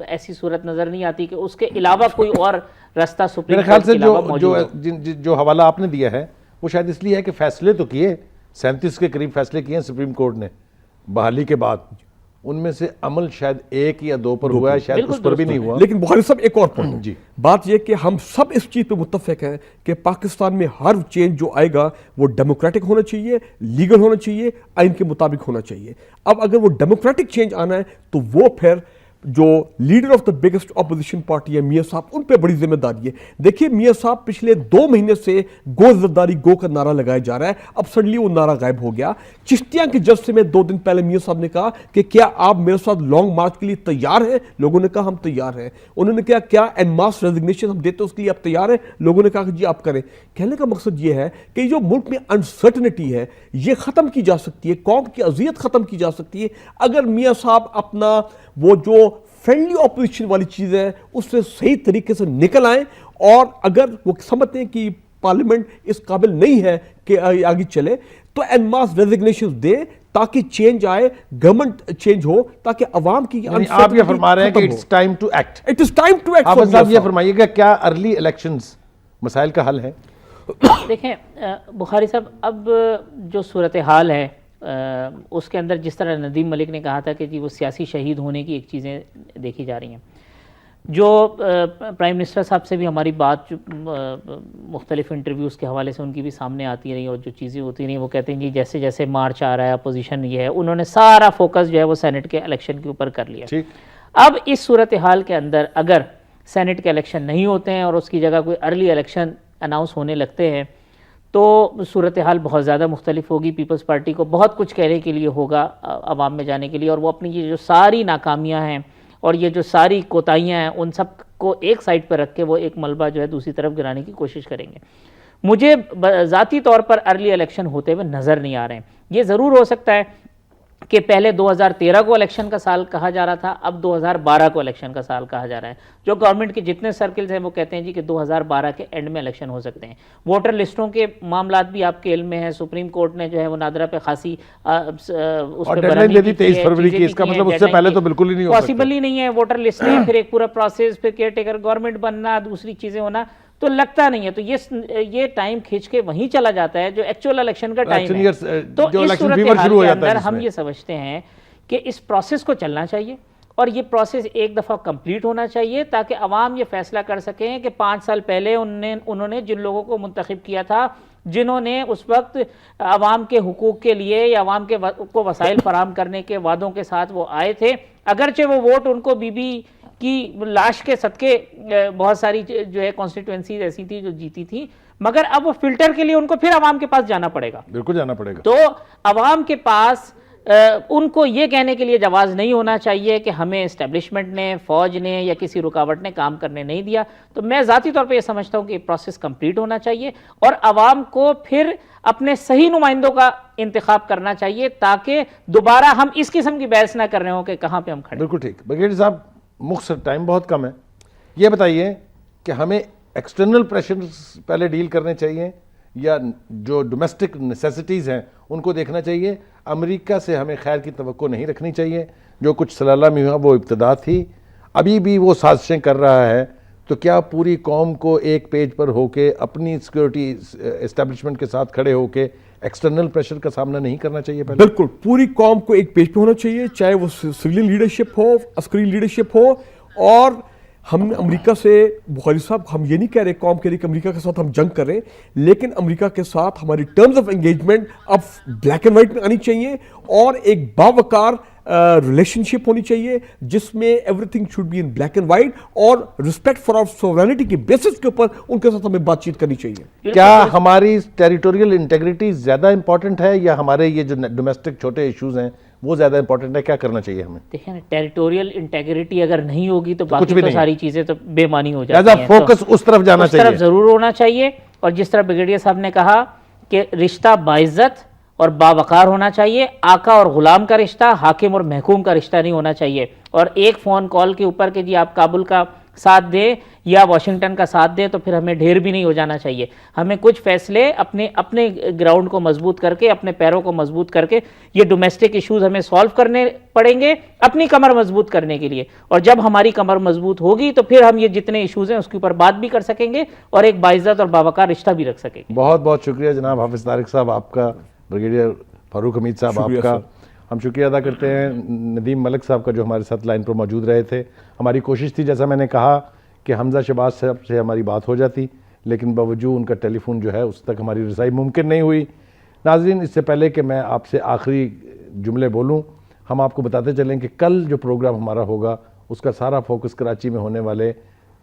ایسی صورت نظر نہیں آتی کہ اس کے علاوہ کوئی اور راستہ سپریم کورٹ کے علاوہ موجود ہے. جو حوالہ آپ نے دیا ہے وہ شاید اس لیے ہے کہ فیصلے تو کیے 37 کے قریب فیصلے کیے ہیں سپریم کورٹ نے بحالی کے بعد, ان میں سے عمل شاید 1 یا 2 پر ہوا ہے, شاید اس پر بھی نہیں ہوا. لیکن بخاری صاحب ایک اور پوائنٹ, جی بات یہ کہ ہم سب اس چیز پہ متفق ہیں کہ پاکستان میں ہر چینج جو آئے گا وہ ڈیموکریٹک ہونا چاہیے, لیگل ہونا چاہیے, آئین کے مطابق ہونا چاہیے. اب اگر وہ ڈیموکریٹک چینج آنا ہے تو وہ پھر جو leader of the biggest opposition party ہے میاں صاحب, ان پہ بڑی ذمہ داری ہے. دیکھیے میاں صاحب پچھلے 2 مہینے سے گو زرداری گو کا نعرہ لگایا جا رہا ہے, اب سڈنلی وہ نعرہ غائب ہو گیا. چشتیاں کے جلسے میں 2 دن پہلے میاں صاحب نے کہا کہ کیا آپ میرے ساتھ لانگ مارچ کے لیے تیار ہیں؟ لوگوں نے کہا ہم تیار ہیں. انہوں نے کہا کیا این ماس ریزگنیشن ہم دیتے اس کے لیے آپ تیار ہیں؟ لوگوں نے کہا کہ جی آپ کریں. کہنے کا مقصد یہ ہے کہ جو ملک میں انسرٹنٹی ہے یہ ختم کی جا سکتی ہے, قوم کی اذیت ختم کی جا سکتی ہے اگر میاں صاحب اپنا وہ جو فرینڈلی اپوزیشن والی چیز ہے اس سے صحیح طریقے سے نکل آئیں, اور اگر وہ سمجھتے ہیں کہ پارلیمنٹ اس قابل نہیں ہے کہ آگے چلے تو این ماس ریزگنیشن دے تاکہ چینج آئے, گورنمنٹ چینج ہو, تاکہ عوام کی آپ یہ فرما رہے ہیں کہ it's time to act. It is time to act. Hafiz صاحب یہ فرمائیے گا کیا ارلی الیکشنز مسائل کا حل ہے؟ دیکھیں بخاری صاحب, اب جو صورتحال ہے اس کے اندر جس طرح ندیم ملک نے کہا تھا کہ جی وہ سیاسی شہید ہونے کی ایک چیزیں دیکھی جا رہی ہیں, جو پرائم منسٹر صاحب سے بھی ہماری بات مختلف انٹرویوز کے حوالے سے ان کی بھی سامنے آتی رہی اور جو چیزیں ہوتی رہیں وہ کہتے ہیں جی جیسے جیسے مارچ آ رہا ہے اپوزیشن یہ ہے, انہوں نے سارا فوکس جو ہے وہ سینٹ کے الیکشن کے اوپر کر لیا. اب اس صورتحال کے اندر اگر سینٹ کے الیکشن نہیں ہوتے ہیں اور اس کی جگہ کوئی ارلی الیکشن اناؤنس ہونے لگتے ہیں تو صورتحال بہت زیادہ مختلف ہوگی. پیپلز پارٹی کو بہت کچھ کہنے کے لیے ہوگا عوام میں جانے کے لیے, اور وہ اپنی یہ جو ساری ناکامیاں ہیں اور یہ جو ساری کوتاہیاں ہیں ان سب کو ایک سائڈ پہ رکھ کے وہ ایک ملبہ جو ہے دوسری طرف گرانے کی کوشش کریں گے. مجھے ذاتی طور پر ارلی الیکشن ہوتے ہوئے نظر نہیں آ رہے ہیں. یہ ضرور ہو سکتا ہے کہ پہلے 2013 کو الیکشن کا سال کہا جا رہا تھا, اب 2012 کو الیکشن کا سال کہا جا رہا ہے. جو گورنمنٹ کے جتنے سرکلز ہیں وہ کہتے ہیں جی کہ 2012 کے اینڈ میں الیکشن ہو سکتے ہیں. ووٹر لسٹوں کے معاملات بھی آپ کے علم میں ہیں, سپریم کورٹ نے جو ہے وہ نادرہ پہ خاصی اس پہ ڈیڈ لائن دے دی 23 فروری کی, اس کا مطلب اس سے پہلے تو بالکل ہی نہیں ہو سکتا, پاسبل ہی نہیں ہے. ووٹر لسٹیں, پھر ایک پورا پروسیس, پھر کیئر ٹیکر گورنمنٹ بننا, دوسری چیزیں ہونا, تو لگتا نہیں ہے. تو یہ ٹائم کھینچ کے وہیں چلا جاتا ہے جو ایکچوئل الیکشن کا ٹائم ہے. تو اس صورتحال کے اندر ہم یہ سمجھتے ہیں کہ اس پروسیس کو چلنا چاہیے, اور یہ پروسیس ایک دفعہ کمپلیٹ ہونا چاہیے تاکہ عوام یہ فیصلہ کر سکیں کہ 5 سال پہلے انہوں نے جن لوگوں کو منتخب کیا تھا, جنہوں نے اس وقت عوام کے حقوق کے لیے یا عوام کو وسائل فراہم کرنے کے وعدوں کے ساتھ وہ آئے تھے, اگرچہ وہ ووٹ ان کو بی بی کی لاش کے صدقے بہت ساری جو ہے کانسٹیٹوئنسیز ایسی تھی جو جیتی تھی, مگر اب وہ فلٹر کے لیے ان کو پھر عوام کے پاس جانا پڑے گا. بالکل جانا پڑے گا. تو عوام کے پاس ان کو یہ کہنے کے لیے جواز نہیں ہونا چاہیے کہ ہمیں اسٹیبلشمنٹ نے, فوج نے یا کسی رکاوٹ نے کام کرنے نہیں دیا. تو میں ذاتی طور پہ یہ سمجھتا ہوں کہ یہ پروسیس کمپلیٹ ہونا چاہیے, اور عوام کو پھر اپنے صحیح نمائندوں کا انتخاب کرنا چاہیے تاکہ دوبارہ ہم اس قسم کی بحث نہ کر رہے ہوں کہ کہاں پہ ہم کھڑے. بالکل ٹھیک. بریگیڈیئر صاحب, مختصر ٹائم بہت کم ہے, یہ بتائیے کہ ہمیں ایکسٹرنل پریشرز پہلے ڈیل کرنے چاہیے یا جو ڈومیسٹک نیسیسٹیز ہیں ان کو دیکھنا چاہیے؟ امریکہ سے ہمیں خیر کی توقع نہیں رکھنی چاہیے. جو کچھ سلالہ میں ہوا وہ ابتدا تھی, ابھی بھی وہ سازشیں کر رہا ہے, تو کیا پوری قوم کو ایک پیج پر ہو کے اپنی سیکورٹی اسٹیبلشمنٹ کے ساتھ کھڑے ہو کے ایکسٹرنل پریشر کا سامنا نہیں کرنا چاہیے؟ بالکل, پوری قوم کو ایک پیج پہ ہونا چاہیے, چاہے وہ سویلین لیڈرشپ ہو, عسکری لیڈرشپ ہو. اور ہم امریکہ سے, بخاری صاحب, ہم یہ نہیں کہہ رہے قوم کے لیے کہ امریکہ کے ساتھ ہم جنگ کر رہے ہیں, لیکن امریکہ کے ساتھ ہماری ٹرمز آف انگیجمنٹ اب بلیک اینڈ وائٹ میں آنی چاہیے, اور ایک باوقار ریلیشن شپ ہونی چاہیے جس میں everything should be in black and white, اور رسپیکٹ فار آور سوورینٹی کے بیسس کے اوپر ان کے ساتھ ہمیں بات چیت کرنی چاہیے. کیا ہماری ٹیریٹوریل انٹیگریٹی زیادہ امپورٹنٹ ہے یا ہمارے یہ جو ڈومیسٹک چھوٹے ایشوز ہیں وہ زیادہ امپورٹنٹ ہے؟ کیا کرنا چاہیے ہمیں؟ دیکھیں نا, ٹیریٹوریل انٹیگریٹی اگر نہیں ہوگی تو باقی تو ساری چیزیں تو بے معنی ہو جاتی ہیں. فوکس اس طرف جانا چاہیے, اس طرف ضرور ہونا چاہیے. اور جس طرح بریگیڈیئر صاحب نے کہا کہ رشتہ باعزت اور باوقار ہونا چاہیے, آقا اور غلام کا رشتہ, حاکم اور محکوم کا رشتہ نہیں ہونا چاہیے. اور ایک فون کال کے اوپر کہ جی آپ کابل کا ساتھ دیں یا واشنگٹن کا ساتھ دیں تو پھر ہمیں ڈھیر بھی نہیں ہو جانا چاہیے. ہمیں کچھ فیصلے اپنے گراؤنڈ کو مضبوط کر کے, اپنے پیروں کو مضبوط کر کے, یہ ڈومیسٹک ایشوز ہمیں سالو کرنے پڑیں گے اپنی کمر مضبوط کرنے کے لیے. اور جب ہماری کمر مضبوط ہوگی تو پھر ہم یہ جتنے ایشوز ہیں اس کے اوپر بات بھی کر سکیں گے اور ایک باعزت اور باوقار رشتہ بھی رکھ سکیں گے. بہت بہت شکریہ جناب حافظ طارق صاحب آپ کا, بریگیڈیئر فاروق حمید صاحب آپ کا. ہم شکریہ ادا کرتے ہیں ندیم ملک صاحب کا جو ہمارے ساتھ لائن پر موجود رہے تھے. ہماری کوشش تھی جیسا میں نے کہا کہ حمزہ شہباز صاحب سے ہماری بات ہو جاتی, لیکن باوجود ان کا ٹیلی فون جو ہے اس تک ہماری رسائی ممکن نہیں ہوئی. ناظرین, اس سے پہلے کہ میں آپ سے آخری جملے بولوں, ہم آپ کو بتاتے چلیں کہ کل جو پروگرام ہمارا ہوگا اس کا سارا فوکس کراچی میں ہونے والے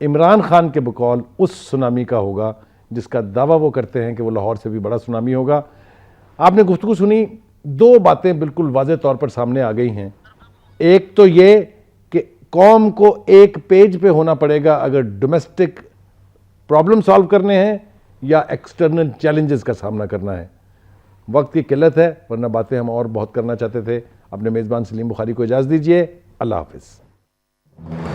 عمران خان کے بقول اس سونامی کا ہوگا جس کا دعویٰ وہ کرتے ہیں کہ وہ لاہور سے بھی بڑا سونامی ہوگا. آپ نے گفتگو سنی, 2 باتیں بالکل واضح طور پر سامنے آ گئی ہیں. ایک تو یہ کہ قوم کو ایک پیج پہ ہونا پڑے گا اگر ڈومیسٹک پرابلم سالو کرنے ہیں یا ایکسٹرنل چیلنجز کا سامنا کرنا ہے. وقت کی قلت ہے, ورنہ باتیں ہم اور بہت کرنا چاہتے تھے. اپنے میزبان سلیم بخاری کو اجازت دیجیے. اللہ حافظ.